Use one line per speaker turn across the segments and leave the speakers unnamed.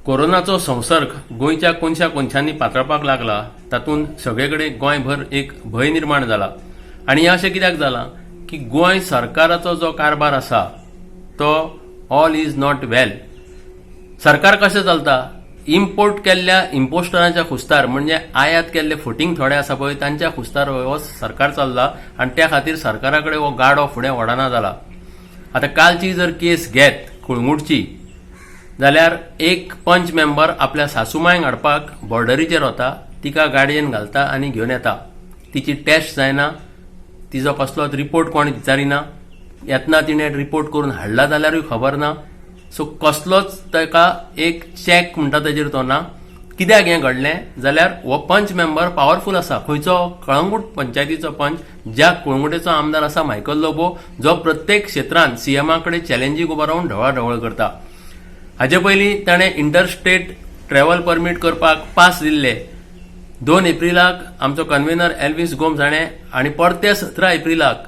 कोरोनाचो संसर्ग गोंयच्या कोनशा कोनशांनी पातळपाक लागला तातूंत सगळेकडे गोंयभर एक भय निर्माण जाला आणि हे अशें कित्याक जाला की गोंय सरकाराचो जो कारभार आसा तो ऑल इज नॉट वेल. सरकार कशें चलता, इम्पोर्ट केल्ल्या इम्पोस्टरांच्या खुस्तार म्हणजे आयात केल्ले फटींग थोडे आसा पळय तांच्या खुस्तार हो सरकार चल्ला आणि त्या खातीर सरकारा कडेन हो गाडो फुडें वडना जाला. आतां कालची जर केस घेत कुळंगूटची जाल्यार एक पंच मेंबर आपल्या सासूमांयक हाडपाक बॉर्डरीचेर वता, तिका गाडयेन घालता आनी घेवन येता. तिची टेस्ट जायना, तिजो कसलोच रिपोर्ट कोण विचारिना, येतना तिणें रिपोर्ट करून हाडला जाल्यारूय खबर ना. सो कसलोच ताका एक चॅक म्हणटा ताजेर तो ना. कित्याक हें घडलें जाल्यार हो पंच मेंबर पावरफूल आसा. खंयचो कळंगूट पंचायतीचो पंच, ज्या कुळंगुटेचो आमदार आसा मायकल लोबो, जो प्रत्येक क्षेत्रांत सीएमा कडेन चॅलेंजीक उबो रावन ढवळाढवळ करता. हाचे पयलीं ताणें इंटरस्टेट ट्रॅव्हल परमीट करपाक पास दिल्ले 2 एप्रिलाक आमचो कन्व्हेनर एल्विस गोम्स हाणें आनी परते 17 एप्रिलाक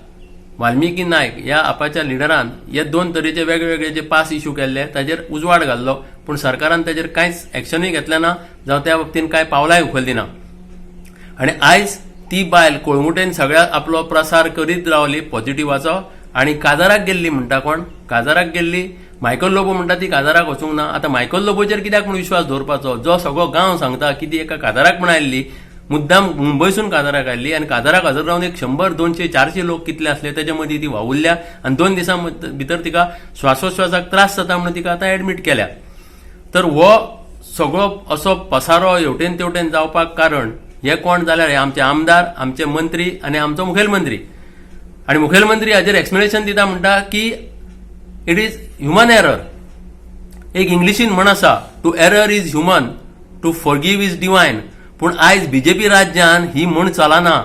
वाल्मिकी नायक ह्या आपाच्या लिडरान हे 2 तरेचे वेगवेगळे जे पास इश्यू केल्ले ताजेर उजवाड घाल्लो, पूण सरकारान ताजेर कांयच एक्शनूय घेतलें ना जावं त्या बाबतींत कांय पावलांय उखल्लीं ना. आनी आयज ती बायल कोळंगुटेन सगळ्या आपलो प्रसार करीत रावली पॉझिटिव्हाचो आनी काजाराक गेल्ली. म्हणटा कोण काजाराक गेल्ली, मायकल लोबो म्हणटा ती काजाराक वचूंक ना. आतां मायकल लोबोचेर कित्याक म्हूण विश्वास दवरपाचो, जो सगळो गांव सांगता की ती एका काजाराक म्हण आयल्ली, मुद्दाम मुंबयसून काजाराक आयल्ली आनी काजाराक हजर रावन एक 100, 200, 400 लोक कितले असले त्याच्या मदीं ती वावुरल्या आनी 2 दिसां भितर तिका श्वासोश्वासाक त्रास जाता म्हणून तिका आतां एडमीट केल्या. तर हो सगळो असो पसारो हेवटेन तेवटेन जावपाक कारण हे कोण जाल्यार हे आमचे आमदार, आमचे मंत्री आनी आमचो मुखेलमंत्री. आनी मुखेलमंत्री हाजेर एक्सप्लेनेशन दिता म्हणटा की इट इज ह्युमन एरर. एक इंग्लिशीन म्हण आसा, to err is human, to forgive is divine. पूण आयज बीजेपी राज्यान ही म्हण चलना.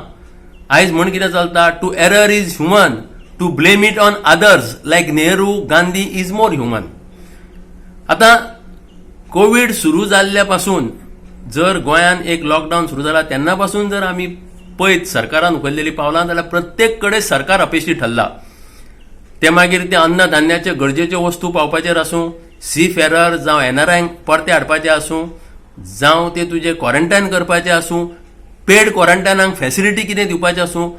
आयज म्हण कितें चलता, to err is human, to blame it on others like Nehru, Gandhi is more human. आतां कोविड सुरू जाल्ल्या पासून जर गोंयान एक लॉकडावन सुरू जाला तेन्ना पासून जर आमी पळयत सरकारान उखल्लेली पावलां जाल्यार प्रत्येक कडेन सरकार अपेशी ठरला. ते मागीर ते अन्नधान्याचे गरजेच्यो वस्तू पावपाचेर आसूं, सी फेरर जावं एनआरआयंक परते हाडपाचे आसूं, जावं ते तुजे क्वॉरंटायन करपाचे आसूं, पेड क्वॉरंटायनाक फॅसिलिटी कितें दिवपाचे आसूं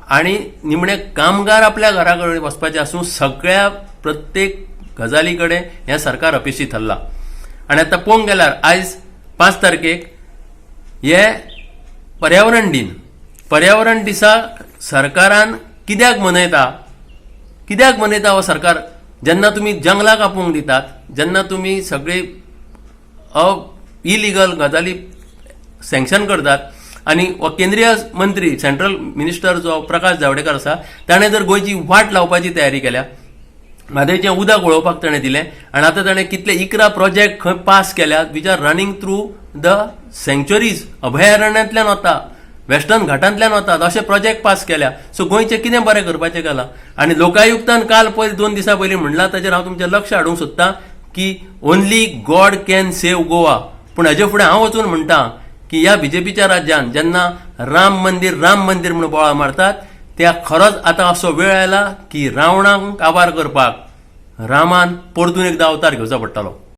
आनी निमणे कामगार आपल्या घरा कडेन वचपाचे आसूं, सगळ्या प्रत्येक गजाली कडेन हें सरकार अपेशी थरला. आनी आतां पळोवंक गेल्यार आयज 5 तारखेक हे पर्यावरण दिन. पर्यावरण दिसाक सरकारान कित्याक मनयता हो सरकार? जेन्ना तुमी जंगलां कापूंक दितात, जेन्ना तुमी सगळे इलिगल गजाली सँक्शन करतात आनी हो केंद्रीय मंत्री सेंट्रल मिनिस्टर जो प्रकाश जावडेकर आसा ताणें जर गोंयची वाट लावपाची तयारी केल्या, म्हादयचें उदक वळोवपाक ताणें दिलें आनी आतां ताणें कितले 11 प्रोजेक्ट खंय पास केल्यात which are running through the sanctuaries. अभयारण्यांतल्यान वता, वेस्टर्न घाटांतल्यान वतात, अशे प्रोजेक्ट पास केल्या. सो गोंयचें कितें बरें करपाचें गेलां. आनी लोकायुक्तान काल पयर 2 दिसां पयलीं म्हणलां, ताचेर हांव तुमचें लक्ष हाडूंक सोदतां की only God can save Goa. पूण हाचे फुडें हांव वचून म्हणटां की ह्या बीजेपीच्या राज्यान जेन्ना राम मंदिर म्हणून बोळा मारतात, त्या खरोच आतां असो वेळ आयला की रावणाक काबार करपाक रामान परतून एकदा अवतार घेवचो पडटलो.